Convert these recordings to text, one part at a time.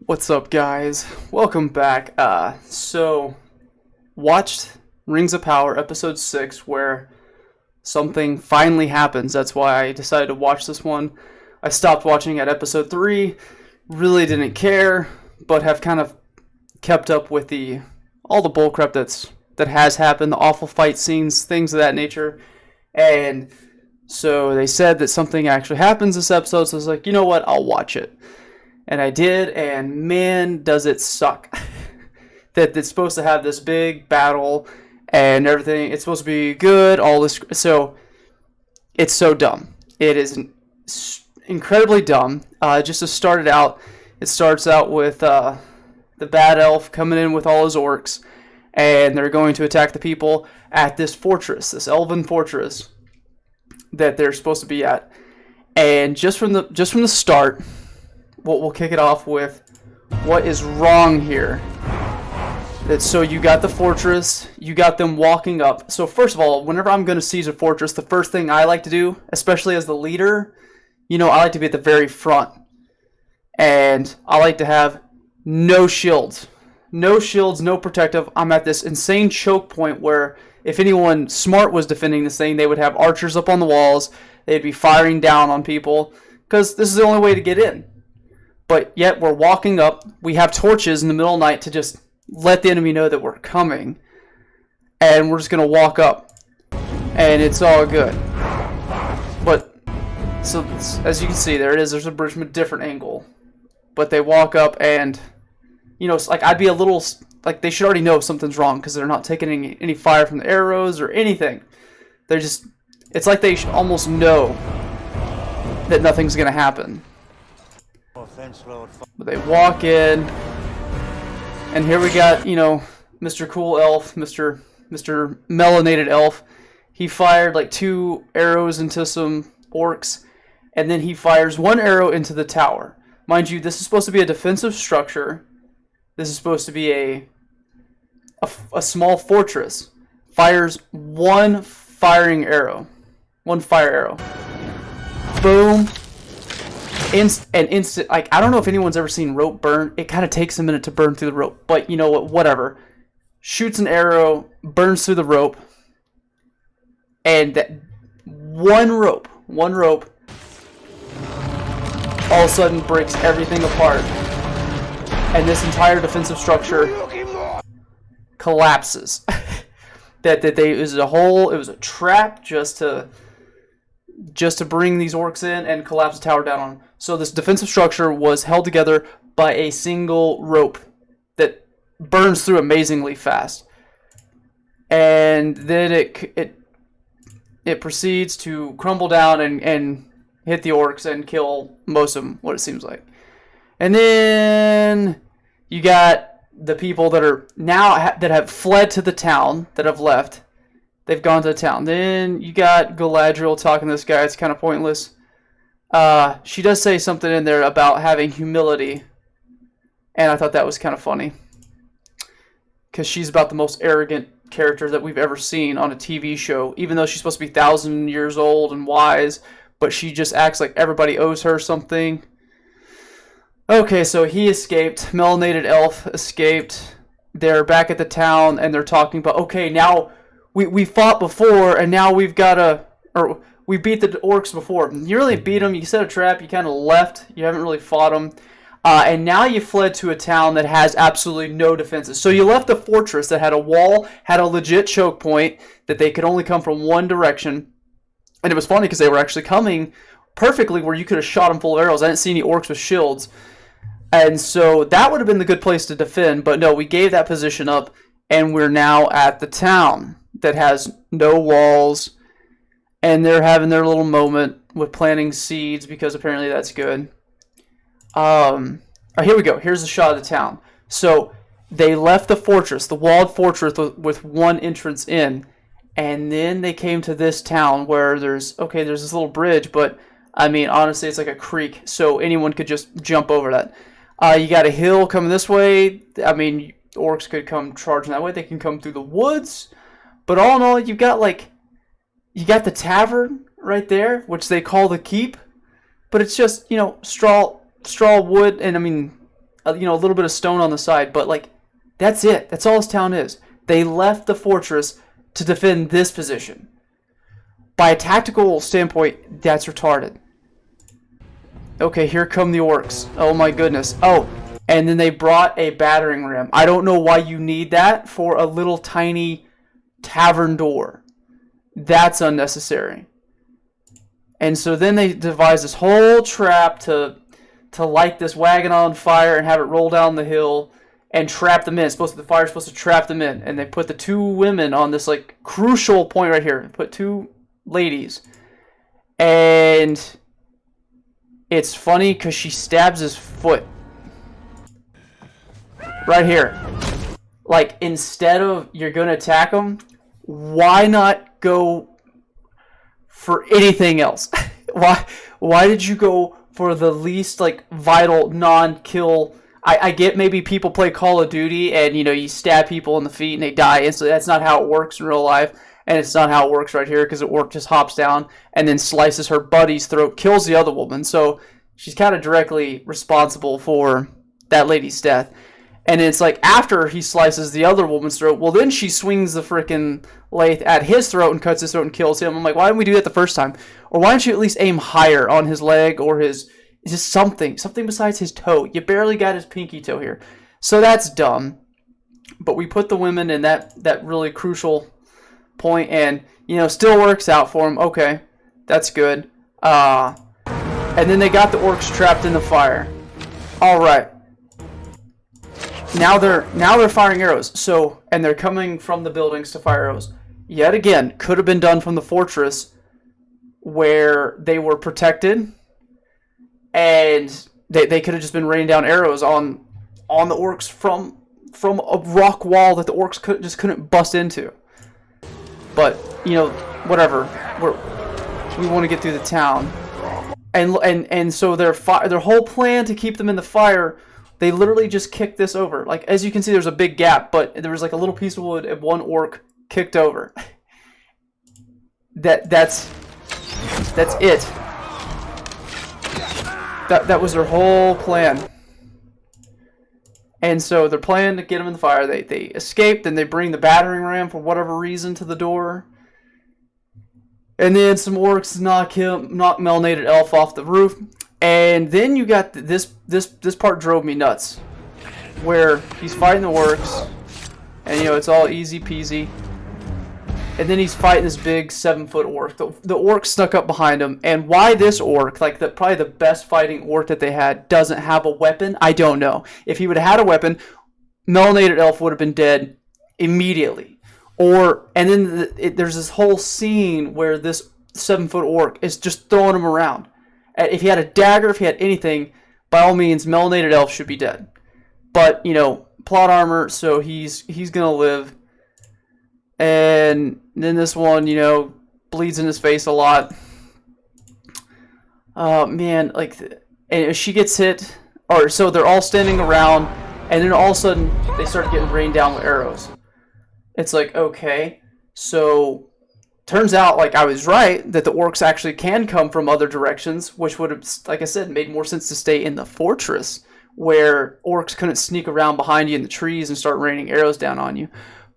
What's up, guys? Welcome back. Watched Rings of Power episode 6 where something finally happens. That's why I decided to watch this one. I stopped watching at episode 3, really didn't care, but have kind of kept up with all the bullcrap that has happened, the awful fight scenes, things of that nature. And so they said that something actually happens this episode, so I was like, you know what, I'll watch it. And I did, and man, does it suck. That it's supposed to have this big battle and everything. It's supposed to be good, all this. So, it's so dumb. It is incredibly dumb. Just to start it starts out with the bad elf coming in with all his orcs, and they're going to attack the people at this fortress, this elven fortress that they're supposed to be at. And just from the start, we'll kick it off with what is wrong here. So you got the fortress, you got them walking up. So first of all, whenever I'm going to siege a fortress, the first thing I like to do, especially as the leader, I like to be at the very front. And I like to have no shields. No shields, no protective. I'm at this insane choke point where if anyone smart was defending this thing, they would have archers up on the walls. They'd be firing down on people because this is the only way to get in. But yet we're walking up. We have torches in the middle of the night to just let the enemy know that we're coming. And we're just going to walk up. And it's all good. But, so as you can see, there it is. There's a bridge from a different angle. But they walk up and, it's like I'd be a little, like they should already know something's wrong because they're not taking any fire from the arrows or anything. They're just, it's like they should almost know that nothing's going to happen. But they walk in, and here we got, Mr. Cool Elf, Mr. Melanated Elf. He fired like 2 arrows into some orcs, and then he fires 1 arrow into the tower. Mind you, this is supposed to be a defensive structure. This is supposed to be a small fortress. Fires 1 firing arrow. 1 fire arrow. Boom. Instant, like, I don't know if anyone's ever seen rope burn. It kind of takes a minute to burn through the rope, but you know what, whatever. Shoots an arrow, burns through the rope, and that one rope, all of a sudden breaks everything apart, and this entire defensive structure collapses. It was a trap just to bring these orcs in and collapse the tower down on them. So this defensive structure was held together by a single rope that burns through amazingly fast. And then it proceeds to crumble down and hit the orcs and kill most of them, what it seems like. And then you got the people that are now that have fled to the town, that have left. They've gone to the town. Then you got Galadriel talking to this guy. It's kind of pointless. She does say something in there about having humility. And I thought that was kind of funny. Because she's about the most arrogant character that we've ever seen on a TV show. Even though she's supposed to be 1,000 years old and wise. But she just acts like everybody owes her something. Okay, so he escaped. Melanated Elf escaped. They're back at the town and they're talking about, okay, now we fought before, and now we beat the orcs before. You really beat them. You set a trap. You kind of left. You haven't really fought them. And now you fled to a town that has absolutely no defenses. So you left a fortress that had a wall, had a legit choke point, that they could only come from one direction. And it was funny because they were actually coming perfectly where you could have shot them full of arrows. I didn't see any orcs with shields. And so that would have been the good place to defend. But no, we gave that position up, and we're now at the town that has no walls, and they're having their little moment with planting seeds because apparently that's good. Here we go. Here's a shot of the town. So they left the fortress, the walled fortress with 1 entrance in, and then they came to this town where there's this little bridge, but I mean, honestly, it's like a creek, so anyone could just jump over that. You got a hill coming this way. I mean, orcs could come charging that way. They can come through the woods. But all in all, you got the tavern right there, which they call the keep. But it's just, straw wood, and I mean, you know, a little bit of stone on the side, but like that's it. That's all this town is. They left the fortress to defend this position. By a tactical standpoint, that's retarded. Okay, here come the orcs. Oh my goodness. Oh, and then they brought a battering ram. I don't know why you need that for a little tiny tavern door. That's unnecessary. And so then they devised this whole trap to light this wagon on fire and have it roll down the hill and trap them in. The fire's supposed to trap them in. And they put the two women on this like crucial point right here. They put two ladies. And it's funny because she stabs his foot. Right here. Like, instead of you're going to attack him, why not go for anything else? Why did you go for the least, like, vital, non-kill? I get maybe people play Call of Duty and, you know, you stab people in the feet and they die. And so that's not how it works in real life. And it's not how it works right here because the orc just hops down and then slices her buddy's throat, kills the other woman. So she's kind of directly responsible for that lady's death. And it's like after he slices the other woman's throat, well, then she swings the freaking lathe at his throat and cuts his throat and kills him. I'm like, why didn't we do that the first time? Or why don't you at least aim higher on his leg or his just something besides his toe? You barely got his pinky toe here. So that's dumb. But we put the women in that really crucial point and, you know, still works out for him. Okay, that's good. And then they got the orcs trapped in the fire. All right. Now they're firing arrows. So, and they're coming from the buildings to fire arrows. Yet again, could have been done from the fortress where they were protected, and they could have just been raining down arrows on the orcs from a rock wall that the orcs couldn't bust into. But, you know, whatever. We want to get through the town. And so their whole plan to keep them in the fire, they literally just kicked this over. Like, as you can see, there's a big gap, but there was like a little piece of wood and one orc kicked over. That's it. That was their whole plan. And so they're planning to get them in the fire. They escape, then they bring the battering ram for whatever reason to the door. And then some orcs knock Melanated Elf off the roof. And then you got this part drove me nuts, where he's fighting the orcs, and you know it's all easy peasy. And then he's fighting this big 7-foot orc. The orc snuck up behind him, and why this orc, like probably the best fighting orc that they had, doesn't have a weapon, I don't know. If he would have had a weapon, Melanated Elf would have been dead immediately. And then there's this whole scene where this 7-foot orc is just throwing him around. If he had a dagger, if he had anything, by all means, Melanated Elf should be dead. But, you know, plot armor, so he's gonna live. And then this one, you know, bleeds in his face a lot. Man, like, and she gets hit, or so they're all standing around, and then all of a sudden they start getting rained down with arrows. It's like, okay, so turns out, like, I was right, that the orcs actually can come from other directions, which would have, like I said, made more sense to stay in the fortress, where orcs couldn't sneak around behind you in the trees and start raining arrows down on you.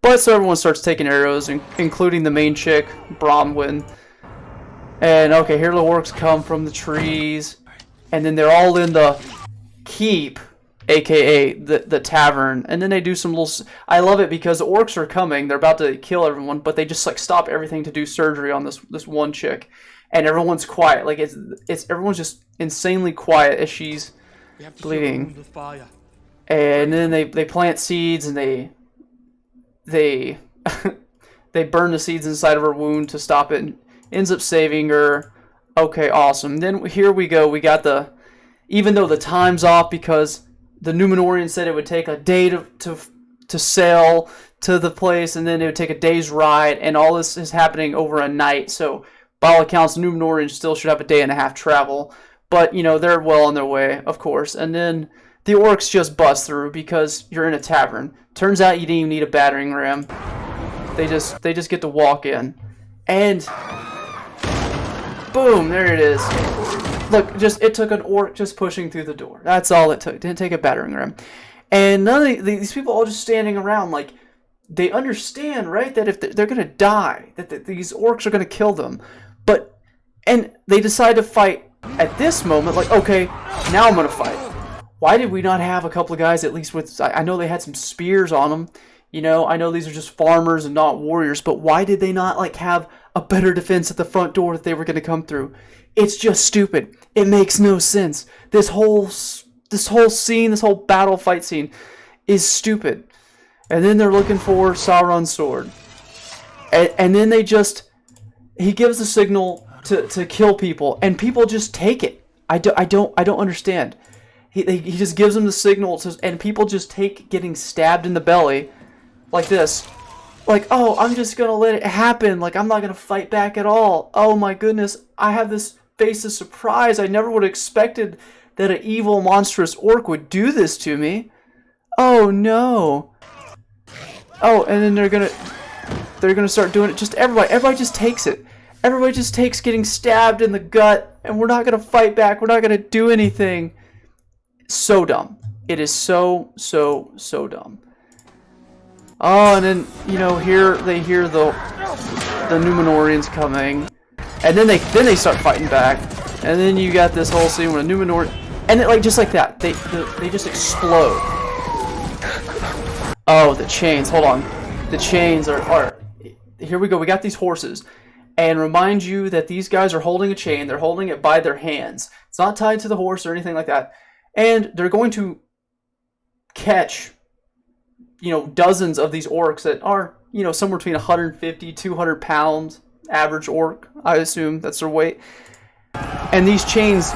But so everyone starts taking arrows, including the main chick, Bronwyn. And, okay, here the orcs come from the trees, and then they're all in the keep, aka the tavern, and then they do some little. I love it because the orcs are coming, they're about to kill everyone, but they just like stop everything to do surgery on this one chick, and everyone's quiet. Like it's everyone's just insanely quiet as she's bleeding. And then they plant seeds, and they they burn the seeds inside of her wound to stop it, and ends up saving her. Okay, awesome. Then here we go. We got even though the time's off because the Númenórean said it would take a day to sail to the place, and then it would take a day's ride, and all this is happening over a night. So, by all accounts, Númenórean still should have a day and a half travel. But, you know, they're well on their way, of course. And then the orcs just bust through because you're in a tavern. Turns out you didn't even need a battering ram. They just get to walk in. And boom, there it is. Look, just it took an orc just pushing through the door. That's all it took. Didn't take a battering ram. And none of these people all just standing around like they understand, right, that if they're gonna die, that these orcs are gonna kill them. And they decide to fight at this moment. Like, okay, now I'm gonna fight. Why did we not have a couple of guys at least with? I know they had some spears on them. You know, I know these are just farmers and not warriors, but why did they not like have a better defense at the front door that they were going to come through? It's just stupid. It makes no sense. This whole scene, this whole battle fight scene is stupid. And then they're looking for Sauron's sword. And then he gives the signal to kill people, and people just take it. I don't understand. He just gives them the signal, and people just take getting stabbed in the belly like this. Like, oh, I'm just going to let it happen. Like, I'm not going to fight back at all. Oh my goodness, I have this face of surprise. I never would have expected that an evil, monstrous orc would do this to me. Oh no. Oh, and then they're gonna start doing it. Just everybody just takes it. Everybody just takes getting stabbed in the gut, and we're not gonna fight back. We're not gonna do anything. So dumb. It is so dumb. Oh, and then here they hear the Númenóreans coming, and then they start fighting back, and then you got this whole scene where Númenor, and it just like that, they just explode. Oh, the chains. Hold on, the chains are. Here we go. We got these horses, and remind you that these guys are holding a chain. They're holding it by their hands. It's not tied to the horse or anything like that, and they're going to catch dozens of these orcs that are, somewhere between 150, 200 pounds, average orc, I assume that's their weight. And these chains,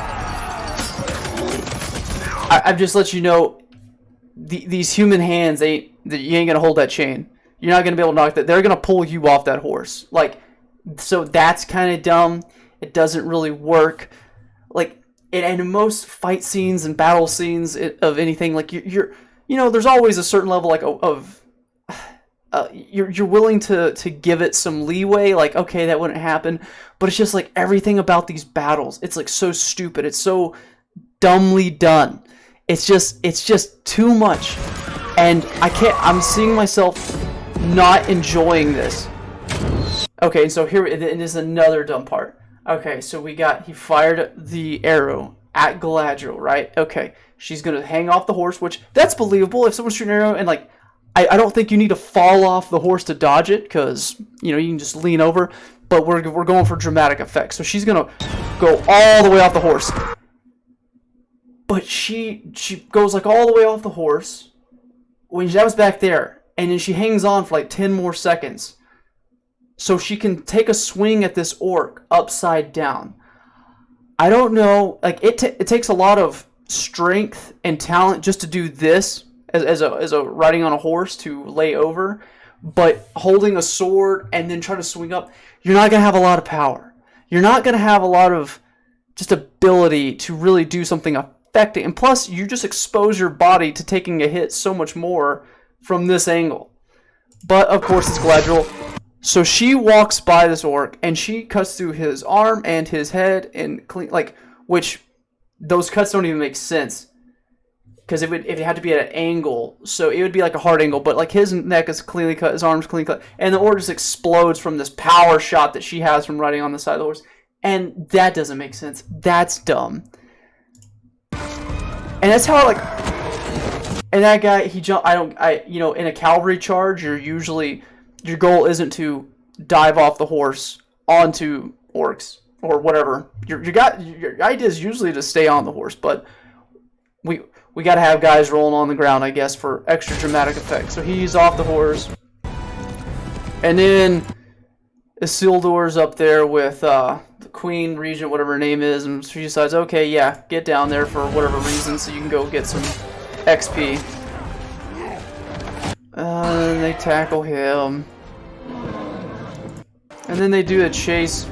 I've just let you know, these human hands, you ain't going to hold that chain. You're not going to be able to knock that. They're going to pull you off that horse. So that's kind of dumb. It doesn't really work. And in most fight scenes and battle scenes of anything, there's always a certain level you're willing to give it some leeway, okay, that wouldn't happen, but it's just everything about these battles, it's so stupid, it's so dumbly done, it's just too much, and I'm seeing myself not enjoying this. Okay, so here it is another dumb part. Okay, so he fired the arrow at Galadriel, right? Okay, she's going to hang off the horse, which, that's believable. If someone's shooting an arrow, and, I don't think you need to fall off the horse to dodge it, because, you can just lean over, but we're going for dramatic effect. So she's going to go all the way off the horse. But she goes, all the way off the horse, when that was back there, and then she hangs on for, 10 more seconds. So she can take a swing at this orc upside down. I don't know, it takes a lot of strength and talent just to do this as a riding on a horse to lay over, but holding a sword and then try to swing up, you're not going to have a lot of power. You're not going to have a lot of just ability to really do something effective. And plus, you just expose your body to taking a hit so much more from this angle. But of course, it's Galadriel. So she walks by this orc, and she cuts through his arm and his head, and which those cuts don't even make sense, because if it had to be at an angle, so it would be a hard angle, but his neck is cleanly cut, his arm's cleanly cut, and the orc just explodes from this power shot that she has from riding on the side of the horse, and that doesn't make sense. That's dumb. And that's how and that guy, he jumped. In a cavalry charge, your goal isn't to dive off the horse onto orcs or whatever. Your idea is usually to stay on the horse, but we got to have guys rolling on the ground, I guess, for extra dramatic effect. So he's off the horse, and then Isildur's up there with the Queen Regent, whatever her name is, and she decides, okay, yeah, get down there for whatever reason, so you can go get some XP. And they tackle him. And then they do a chase.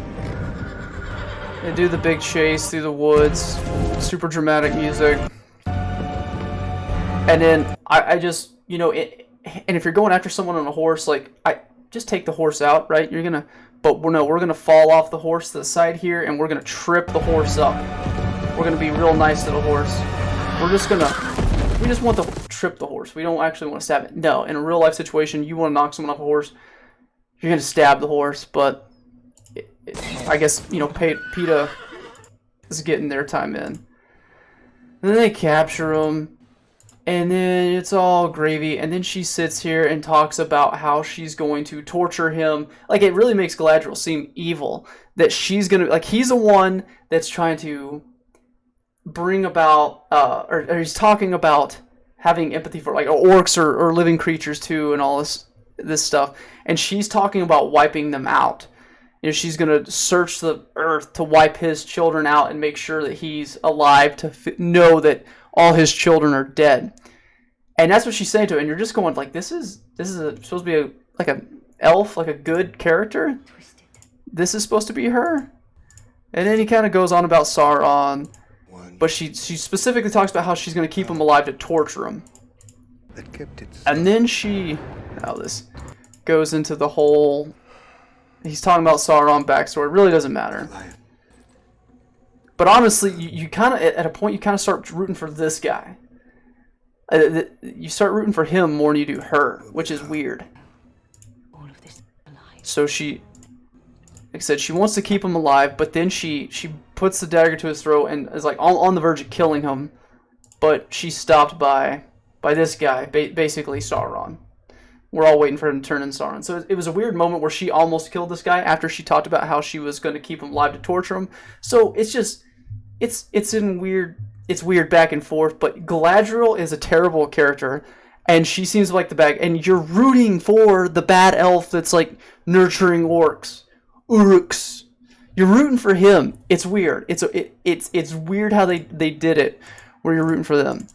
They do the big chase through the woods. Super dramatic music. And then I just, and if you're going after someone on a horse, I just take the horse out, right? We're gonna fall off the horse to the side here, and we're gonna trip the horse up. we're gonna be real nice to the horse. We just want to trip the horse. We don't actually want to stab it. No, in a real life situation, you want to knock someone off a horse, you're gonna stab the horse. But I guess, you know, PETA is getting their time in. And then they capture him, and then it's all gravy. And then she sits here and talks about how she's going to torture him. Like, it really makes Galadriel seem evil. That she's gonna, like, he's the one that's trying to bring about, or he's talking about having empathy for, like, orcs or living creatures too, and all this stuff. And she's talking about wiping them out. You know, she's gonna search the earth to wipe his children out and make sure that he's alive, to know that all his children are dead. And that's what she's saying to him. And you're just going like, this is supposed to be like an elf, like a good character. This is supposed to be her. And then he kind of goes on about Sauron, but she specifically talks about how she's gonna keep him alive to torture him. And then this goes into the whole. He's talking about Sauron backstory. It really doesn't matter. But honestly, you kind of, at a point, you kind of start rooting for this guy. You start rooting for him more than you do her, which is weird. So she, like I said, she wants to keep him alive, but then she puts the dagger to his throat and is like on the verge of killing him. But she's stopped by this guy, basically Sauron. We're all waiting for him to turn into Sauron. So it was a weird moment where she almost killed this guy after she talked about how she was going to keep him alive to torture him. So it's just, it's weird back and forth. But Galadriel is a terrible character, and she seems like the bad. And you're rooting for the bad elf that's like nurturing orcs, uruks. You're rooting for him. It's weird. It's weird how they did it, where you're rooting for them.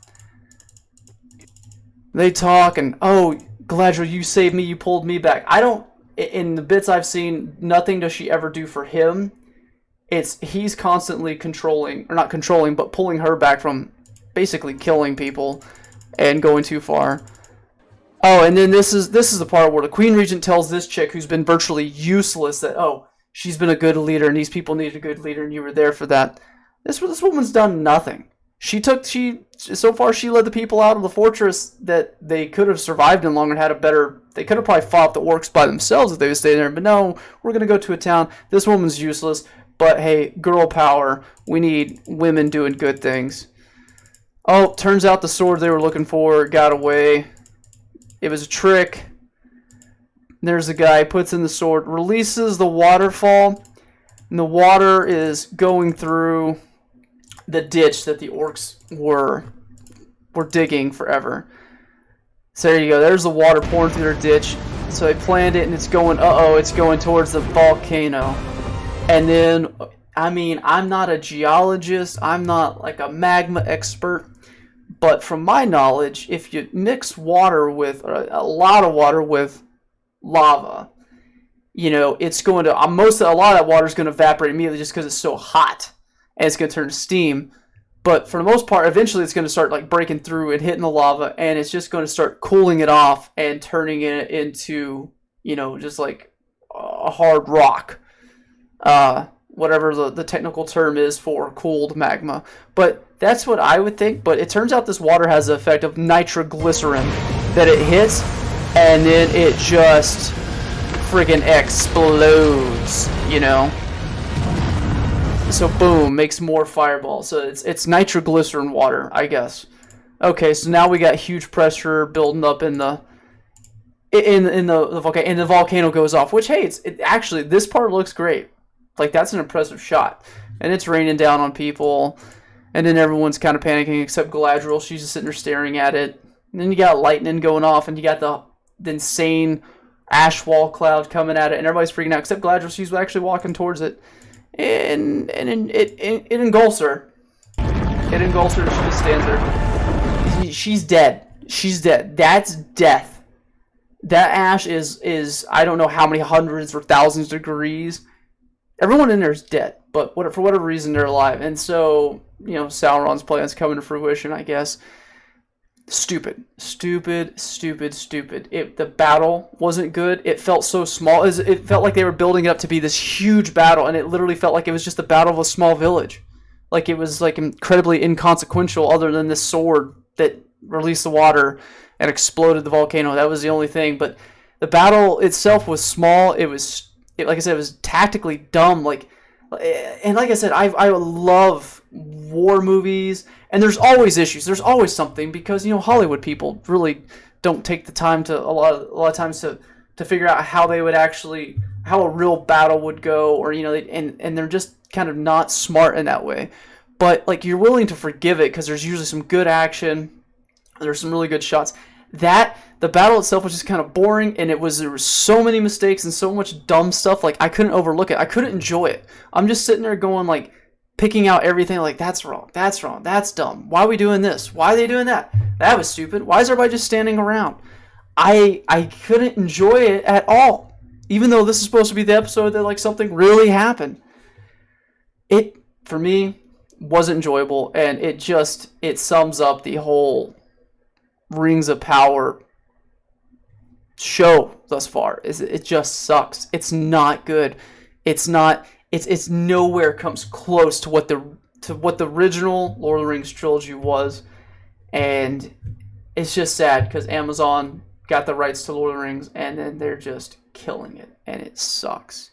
They talk and, oh, Galadriel, you saved me, you pulled me back. In the bits I've seen, nothing does she ever do for him. He's constantly not controlling, but pulling her back from basically killing people and going too far. Oh, and then this is the part where the Queen Regent tells this chick who's been virtually useless that, oh, she's been a good leader and these people need a good leader and you were there for that. This woman's done nothing. So far she led the people out of the fortress that they could have survived in longer and had they could have probably fought the orcs by themselves if they would stay there, but no, we're going to go to a town. This woman's useless, but hey, girl power, we need women doing good things. Oh, turns out the sword they were looking for got away. It was a trick. There's a guy, puts in the sword, releases the waterfall, and the water is going through the ditch that the orcs were digging forever. So there you go. There's the water pouring through their ditch. So they planned it, and it's going. It's going towards the volcano. And then, I mean, I'm not a geologist. I'm not like a magma expert. But from my knowledge, if you mix water with a lot of water with lava, you know, it's going to a lot of that water is going to evaporate immediately just because it's so hot. And it's going to turn to steam. But for the most part, eventually it's going to start like breaking through and hitting the lava, and it's just going to start cooling it off and turning it into, you know, just like a hard rock. Whatever the technical term is for cooled magma. But that's what I would think. But it turns out this water has the effect of nitroglycerin, that it hits and then it just friggin' explodes, you know? So boom, makes more fireballs. So it's nitroglycerin water, I guess. Okay, so now we got huge pressure building up in the volcano, and the volcano goes off. Which, hey, actually, this part looks great. Like, that's an impressive shot. And it's raining down on people, and then everyone's kind of panicking except Galadriel. She's just sitting there staring at it. And then you got lightning going off, and you got the insane ash wall cloud coming at it, and everybody's freaking out except Galadriel. She's actually walking towards it. And it engulfs her. It engulfs her. She just stands there. She's dead. She's dead. That's death. That ash is I don't know how many hundreds or thousands of degrees. Everyone in there is dead, but for whatever reason they're alive. And so, you know, Sauron's plan's coming to fruition, I guess. Stupid. The battle wasn't good. It felt so small. It felt like they were building it up to be this huge battle, and it literally felt like it was just the battle of a small village. Like it was like incredibly inconsequential, other than this sword that released the water and exploded the volcano. That was the only thing. But the battle itself was small. Like I said, it was tactically dumb. And like I said, I love war movies, and there's always issues. There's always something, because Hollywood people really don't take the time to a lot of times to figure out how a real battle would go, or and they're just kind of not smart in that way. But like, you're willing to forgive it because there's usually some good action. There's some really good shots. The battle itself was just kind of boring, and there was so many mistakes and so much dumb stuff. Like, I couldn't overlook it. I couldn't enjoy it. I'm just sitting there going, like, picking out everything. Like, that's wrong. That's wrong. That's dumb. Why are we doing this? Why are they doing that? That was stupid. Why is everybody just standing around? I couldn't enjoy it at all, even though this is supposed to be the episode that like something really happened. It, for me, wasn't enjoyable, and it sums up the whole Rings of Power show thus far. It just sucks. It's not good. It's nowhere comes close to what the original Lord of the Rings trilogy was, and it's just sad because Amazon got the rights to Lord of the Rings, and then they're just killing it, and it sucks.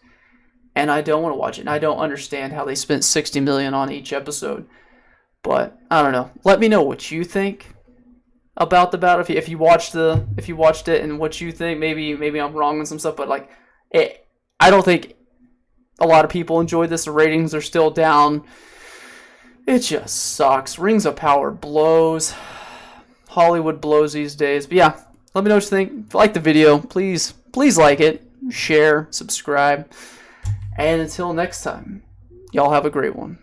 And I don't want to watch it, and I don't understand how they spent $60 million on each episode. But I don't know. Let me know what you think about the battle. If you watched it, and what you think. Maybe I'm wrong on some stuff, but like I don't think a lot of people enjoyed this. The ratings are still down. It just sucks. Rings of Power blows. Hollywood blows these days. But yeah, let me know what you think. If you like the video, please like it, share, subscribe, and until next time, y'all have a great one.